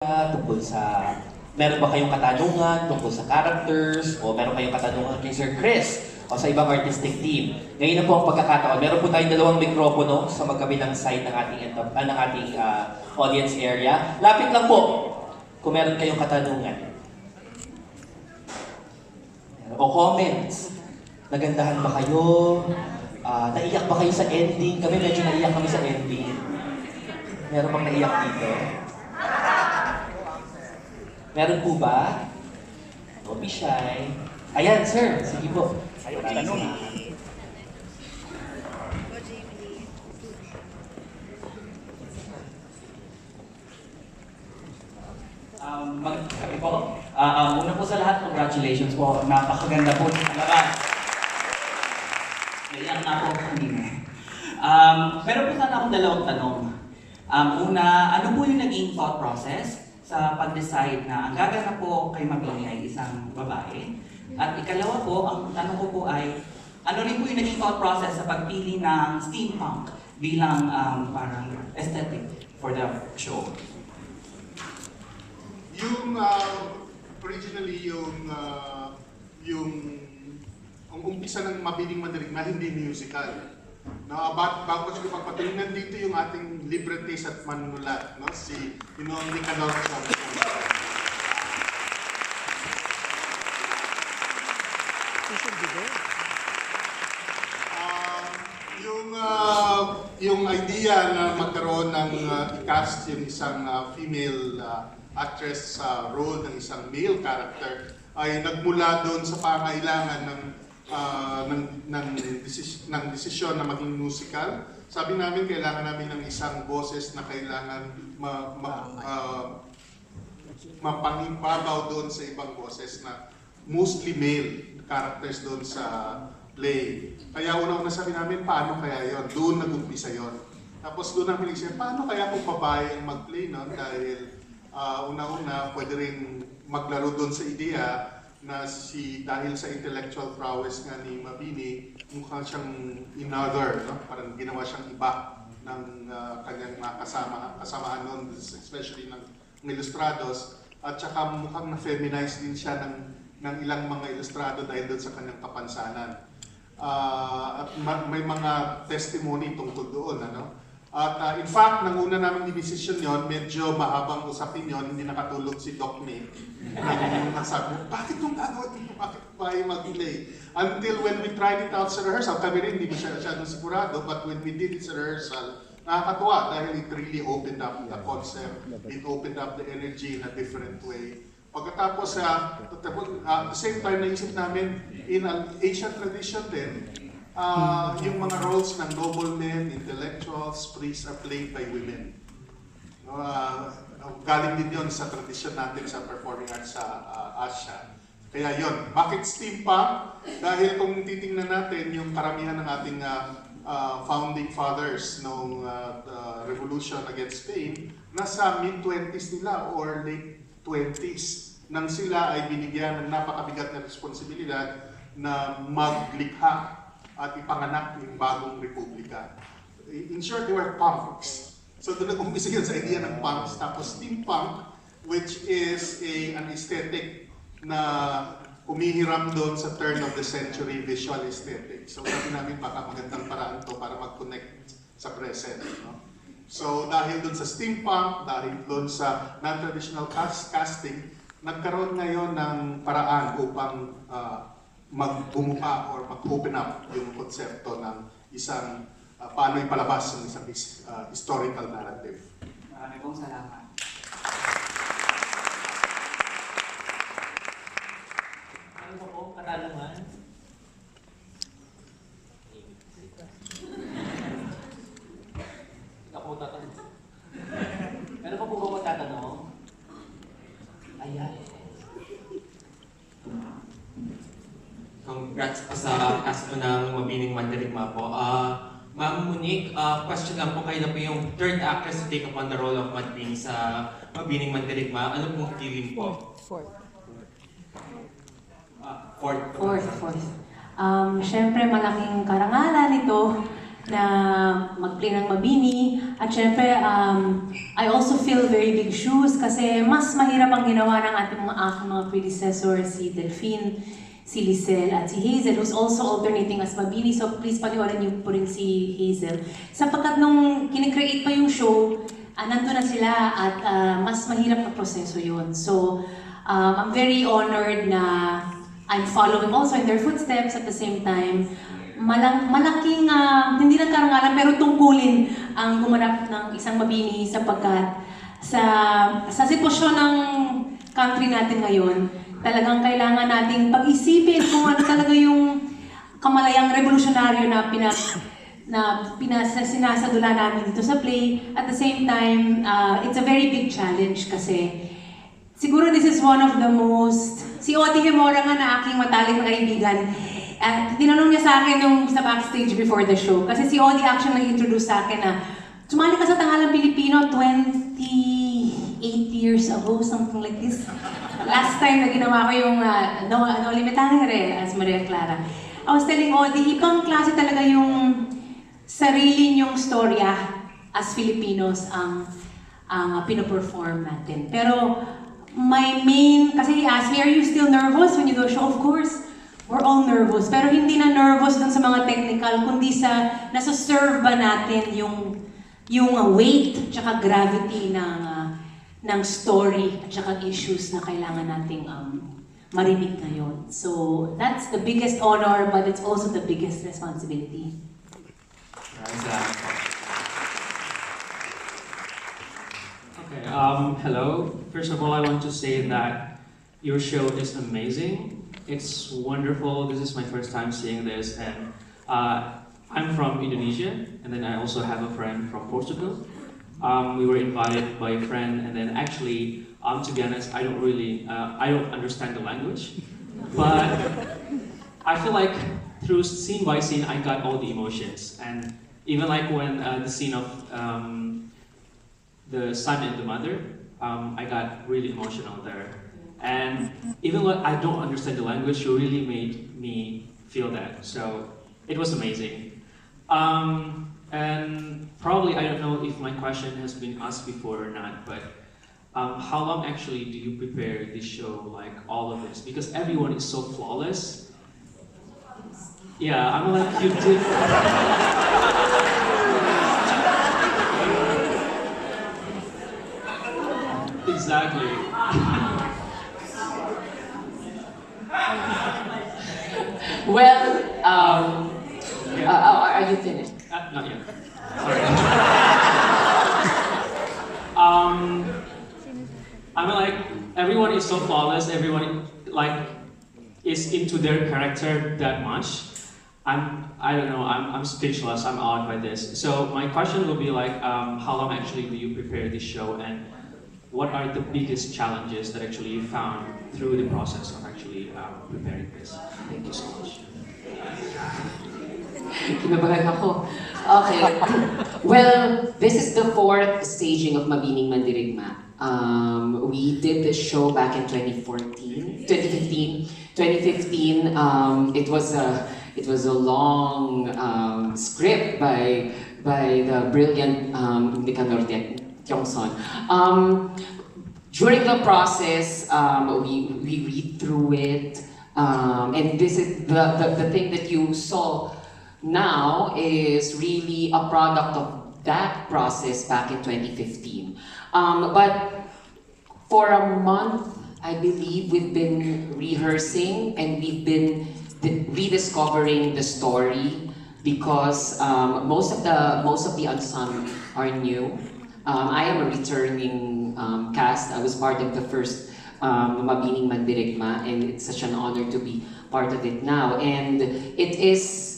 tungkol sa meron ba kayong katanungan tungkol sa characters o meron kayong katanungan kay Sir Chris o sa ibang artistic team. Ngayon na po ang pagkakataon. Meron po tayong dalawang mikropono sa magkabilang side ng ating audience area. Lapit lang po kung meron kayong katanungan. O comments. Nagandahan ba kayo? Naiyak ba kayo sa ending? Kami medyo naiyak kami sa ending. Meron bang naiyak dito? Meron po ba? Don't be shy. Ayan, sir. Sige po. Ayaw tanong. Una po sa lahat, congratulations po. Napakaganda po ng palabas. Naiyak na ako kanina. Pero po sana akong dalawang tanong. Una, ano po yung naging thought process sa pag-decide na ang gaganap po kay Mabini ay isang babae? At ikalawa po, ang tanong ko po ay, ano rin po yung naging thought process sa pagpili ng steampunk bilang parang aesthetic for the show? Yung originally yung ang umpisa ng Mabining Mandirigma hindi musical. No, bago ko pagpatuloy dito yung ating librettist at manunulat, no, si Monique. Yung idea na magkaroon ng i-cast yung isang female actress sa role ng isang male character ay nagmula doon sa pangailangan ng desisyon na maging musical. Sabi namin, kailangan namin ng isang boses na kailangan mapangimbabaw doon sa ibang boses na mostly male characters doon sa play. Kaya una-una sabi namin, paano kaya yon? Doon nag-umpisa yon. Tapos doon namin nagsisip, paano kaya kung babae ang mag-play nun? Dahil una-una, pwede rin maglaro doon sa ideya na dahil sa intellectual prowess nga ni Mabini, mukha siyang another, no? Parang ginawa siyang iba ng kanyang mga kasamaan noon, especially ng ilustrados. At saka mukhang na-feminize din siya ng ilang mga ilustrado dahil doon sa kanyang kapansanan. At may mga testimony tungkol doon, ano? At in fact, nang una namin i-decision yon, medyo mahabang usapin yon, hindi nakatulog si Doc May. Nasabi, bakit itong gagawin ito? Bakit ba ay mag-play? Until when we tried it out sa rehearsal, kami rin hindi siya sigurado, but when we did it sa rehearsal, nakakatuwa dahil it really opened up the concept, it opened up the energy in a different way. Pagkatapos, at the same time, naisip namin, in an Asian tradition din, yung mga roles ng noblemen, intellectuals, priests are played by women. Galing din yun sa tradisyon natin sa performing arts sa Asia. Kaya yun, bakit steampunk? Dahil kung titingnan natin yung karamihan ng ating founding fathers noong revolution against Spain, nasa mid-20s nila or late 20s nang sila ay binigyan ng napakabigat na responsibilidad na maglikha at ipanganak yung bagong republika. In short, they were punks. So doon nag-umpisa yun sa idea ng punks. Tapos steampunk, which is an aesthetic na umihiram doon sa turn of the century visual aesthetic. So sabi namin baka magandang paraan to para mag-connect sa present. No? So dahil doon sa steampunk, dahil doon sa non-traditional casting, nagkaroon ngayon ng paraan upang magbumuka or mag-open up yung konsepto ng isang paano ipalabas ng isang historical narrative. Maraming pong salamat. Ano ba po? Katanungan? Ako tatanong. Meron pa po ba magtatanong? Ayan. Congrats po sa cast po ng Mabining Mandirigma po. Ma'am Monique, question lang po, kayo na po yung third actress to take upon the role of Mabining sa Mabining Mandirigma. Ano pong feeling po? Fourth. Fourth. Siyempre malaking karangalan ito na mag-play ng Mabini. At syempre, I also fill very big shoes kasi mas mahirap ang ginawa ng ating mga predecessors, si Delphine, si Lisel, at si Hazel, who's also alternating as Mabini. So please panoorin niyo po rin si Hazel. Sapagkat nung kinikreate pa yung show, nandun na sila at mas mahirap na proseso yun. So I'm very honored na I'm following also in their footsteps at the same time. Malaking, hindi lang karangalan, pero tungkulin ang gumanap ng isang Mabini sapagkat sa sitwasyon ng country natin ngayon, talagang kailangan nating pag-isipin kung ano talaga yung kamalayang revolusyonaryo na sinasadula namin dito sa play. At the same time, it's a very big challenge kasi siguro this is one of the most... Si Oti Hemora nga na aking matalik na kaibigan, tinanong niya sa akin nung sa backstage before the show. Kasi si Odi actually nag-introduce sa akin na sumali ka sa Tanghalang Pilipino 28 years ago, something like this. Last time na ginawa ko yung No Limitare as Maria Clara. I was telling Odi, ibang klase talaga yung sarili niyong storya as Filipinos ang pinoperform natin. Pero my main, kasi he asked me, are you still nervous when you do a show? Of course, we're all nervous. Pero hindi na nervous dun sa mga technical, kundi sa nasa-serve ba natin yung weight at gravity ng story at issues na kailangan nating marinig ngayon. So that's the biggest honor, but it's also the biggest responsibility. Okay, hello. First of all, I want to say that your show is amazing. It's wonderful. This is my first time seeing this, and I'm from Indonesia, and then I also have a friend from Portugal. We were invited by a friend, and then actually, to be honest, I don't understand the language, but I feel like through scene by scene, I got all the emotions, and even like when the scene of the son and the mother, I got really emotional there. And even though I don't understand the language, you really made me feel that. So it was amazing. And probably, I don't know if my question has been asked before or not, but how long actually do you prepare this show, like all of this? Because everyone is so flawless. Yeah, I'm like, you did. Exactly. Well, are you finished? Not yet. Sorry. I mean, like, everyone is so flawless. Everyone like is into their character that much. I don't know. I'm speechless. I'm awed by this. So my question will be like, how long actually do you prepare this show, and what are the biggest challenges that actually you found through the process of actually preparing this? Thank you so much. Kinabahan ako. Okay. Well, this is the 4th staging of Mabining Mandirigma. We did the show back in 2015. 2015, it was a long script by the brilliant Nicanor Tiongson. During the process, we read through it, and this is the thing that you saw now is really a product of that process back in 2015. But for a month, I believe we've been rehearsing and we've been rediscovering the story because most of the ensemble are new. I am a returning cast. I was part of the first Mabining Mandirigma, and it's such an honor to be part of it now. And it is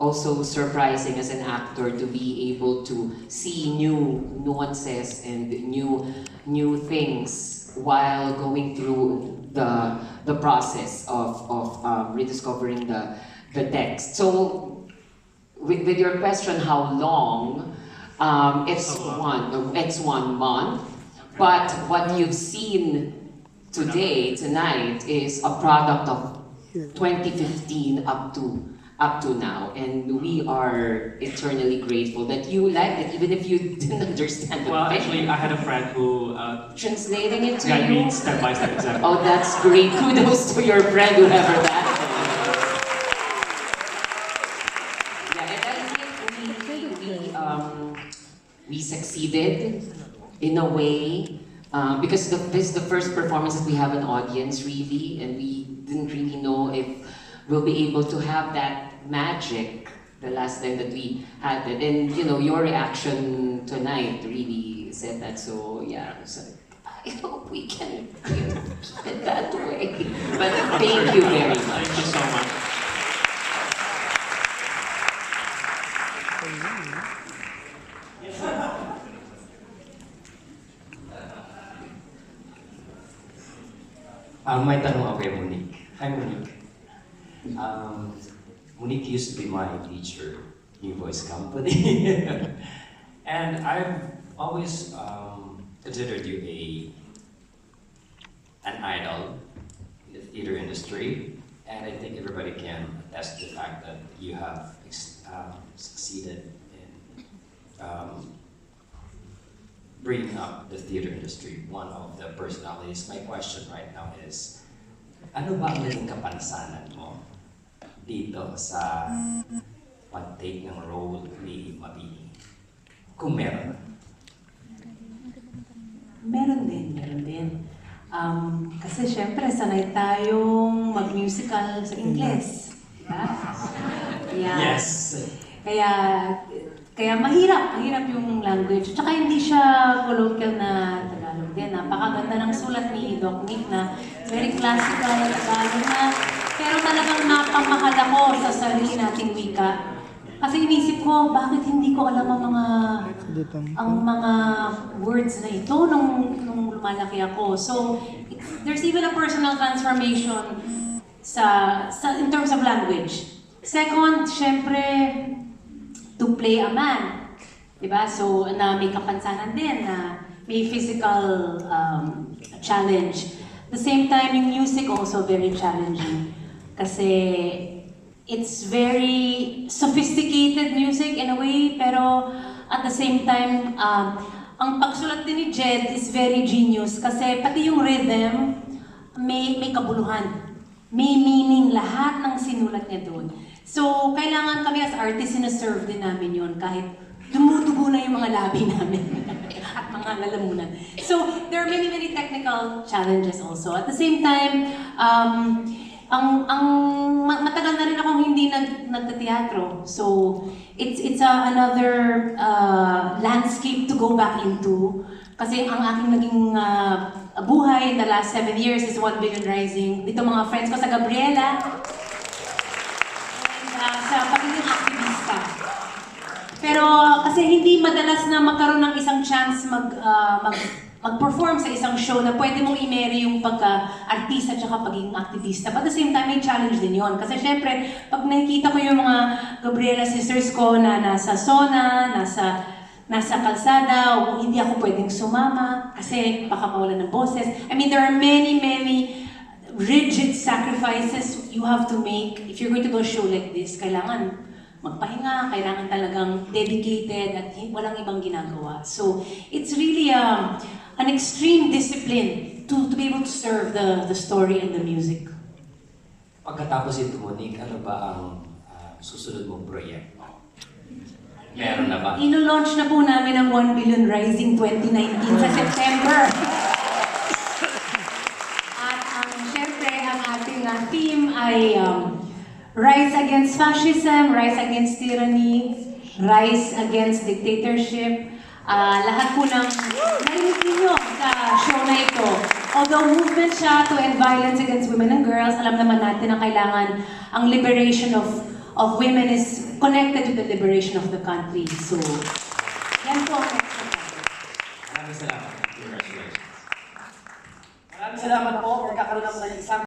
also surprising as an actor to be able to see new nuances and new things while going through the process of rediscovering the text. So with your question, how long? It's 1 month, but what you've seen tonight, is a product of 2015 up to up to now. And we are eternally grateful that you liked it, even if you didn't understand the Well, pitch. actually, I had a friend who Translating it to guide you? me step by step exactly. Oh, that's great. Kudos to your friend, whoever that is. Yeah, and I think we succeeded in a way because this is the first performance that we have an audience really, and we didn't really know if we'll be able to have that magic the last time that we had it. And you know, your reaction tonight really said that. So yeah, so I hope we can keep it that way. But thank you very much. Thank you so much. May tanong ako kay Monique. Hi, Monique. Monique used to be my teacher, New Voice Company. And I've always considered you an idol in the theater industry. And I think everybody can attest to the fact that you have succeeded in bringing up the theater industry, one of the personalities. My question right now is, ano ba ang naging kapansanan mo dito sa pag-take ng role ni Mabini? Kung meron. Meron din. Kasi syempre, sanay tayong mag-musical sa Ingles. Diba? Yes. Kaya mahirap yung language. Tsaka hindi siya colloquial na Tagalog din. Napakaganda ng sulat ni Doc Nick na very classical na Tagalog na. Pero talagang napamahal ako sa sarili nating wika. Kasi inisip ko, bakit hindi ko alam ang mga words na ito nung lumalaki ako. So, there's even a personal transformation in terms of language. Second, syempre, to play a man. Diba? So, na may kapansanan din, na may physical challenge. At the same time, yung music also very challenging. Kasi it's very sophisticated music in a way, pero at the same time, ang pagsulat din ni Jed is very genius. Kasi pati yung rhythm, may kabuluhan. May meaning lahat ng sinulat niya doon. So, kailangan kami as artists, sinaserve din namin yun kahit dumudugo na yung mga labi namin at mga lalamunan. So, there are many technical challenges also. At the same time, matagal na rin akong hindi nagteteatro. So, it's another landscape to go back into. Kasi ang aking naging buhay in the last 7 years is 1 Billion Rising. Dito mga friends ko sa Gabriela. Sa pagiging aktivista. Pero kasi hindi madalas na magkaroon ng isang chance mag-perform sa isang show na pwede mong i-marry yung pagka-artista at pagiging aktivista. But at the same time, may challenge din yon. Kasi syempre, pag nakikita ko yung mga Gabriela sisters ko na nasa SONA, nasa kalsada, hindi ako pwedeng sumama kasi baka mawalan ng boses. I mean, there are many rigid sacrifices you have to make if you're going to do a show like this. Kailangan magpahinga, kailangan talagang dedicated at walang ibang ginagawa. So, it's really an extreme discipline to be able to serve the story and the music. Pagkatapos ito, Monique, ano ba ang susunod mong proyekto? Meron na ba? Ino-launch na po namin ang 1 Billion Rising 2019 sa September. Theme ay rise against fascism, rise against tyranny, rise against dictatorship. Lahat po ng narinig ninyo sa show na ito. Although movement siya to end violence against women and girls, alam naman natin na kailangan ang liberation of women is connected to the liberation of the country. So, yan po ang next step. Maraming salamat. Congratulations. Maraming salamat po. Magkakaroon ako ng isang